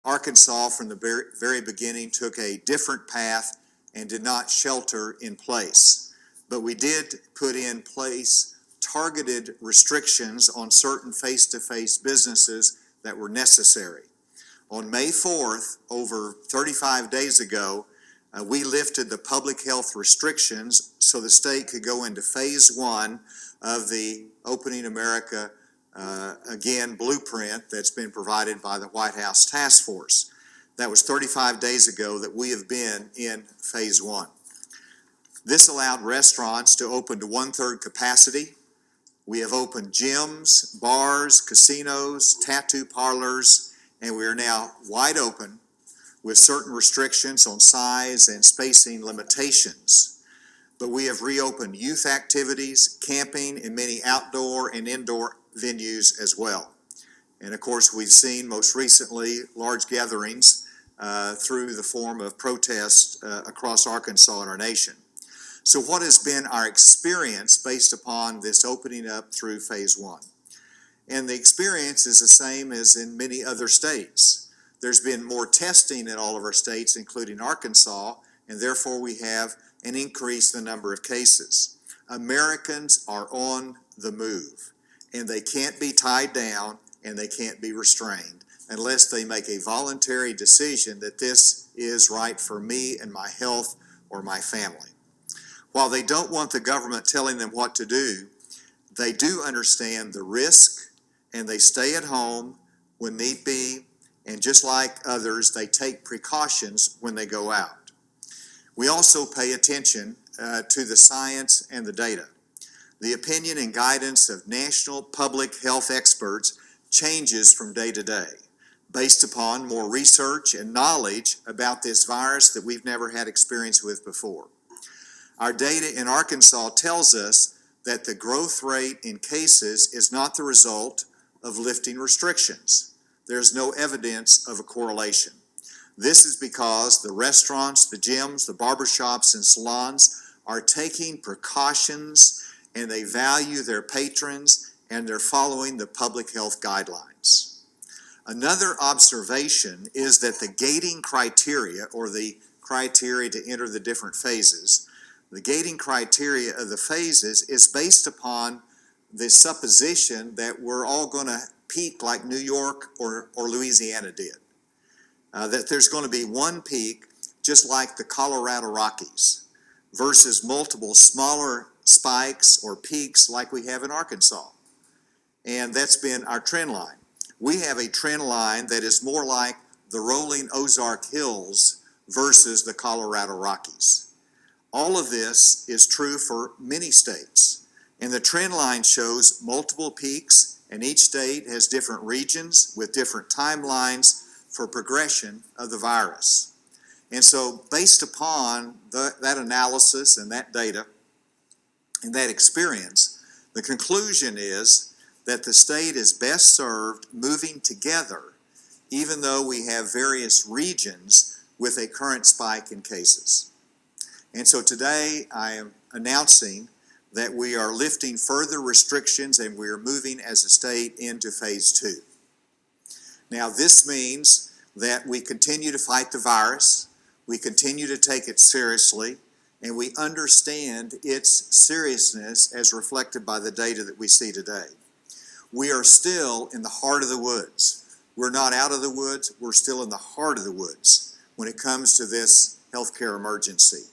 Arkansas, from the very beginning, took a different path and did not shelter in place. But we did put in place targeted restrictions on certain face-to-face businesses that were necessary. On May 4th, over 35 days ago, we lifted the public health restrictions so the state could go into phase 1 of the Opening America Again blueprint that's been provided by the White House Task Force. That was 35 days ago that we have been in phase 1. This allowed restaurants to open to 1/3 capacity. We have opened gyms, bars, casinos, tattoo parlors, and we are now wide open with certain restrictions on size and spacing limitations. But we have reopened youth activities, camping, and many outdoor and indoor venues as well. And of course, we've seen most recently large gatherings through the form of protests across Arkansas and our nation. So what has been our experience based upon this opening up through phase 1? And the experience is the same as in many other states. There's been more testing in all of our states, including Arkansas, and therefore we have an increase in the number of cases. Americans are on the move, and they can't be tied down and they can't be restrained unless they make a voluntary decision that this is right for me and my health or my family. While they don't want the government telling them what to do, they do understand the risk, and they stay at home when need be, and just like others, they take precautions when they go out. We also pay attention to the science and the data. The opinion and guidance of national public health experts changes from day to day, based upon more research and knowledge about this virus that we've never had experience with before. Our data in Arkansas tells us that the growth rate in cases is not the result of lifting restrictions. There's no evidence of a correlation. This is because the restaurants, the gyms, the barbershops, and salons are taking precautions, and they value their patrons, and they're following the public health guidelines. Another observation is that the gating criteria, or the criteria to enter the different phases, the gating criteria of the phases is based upon the supposition that we're all going to peak like New York or Louisiana did. That there's going to be one peak, just like the Colorado Rockies, versus multiple smaller spikes or peaks like we have in Arkansas. And that's been our trend line. We have a trend line that is more like the rolling Ozark Hills versus the Colorado Rockies. All of this is true for many states, and the trend line shows multiple peaks, and each state has different regions with different timelines for progression of the virus. And so based upon that analysis and that data and that experience, the conclusion is that the state is best served moving together, even though we have various regions with a current spike in cases. And so today I am announcing that we are lifting further restrictions and we are moving as a state into phase 2. Now this means that we continue to fight the virus, we continue to take it seriously, and we understand its seriousness as reflected by the data that we see today. We are still in the heart of the woods. We're not out of the woods, we're still in the heart of the woods when it comes to this healthcare emergency.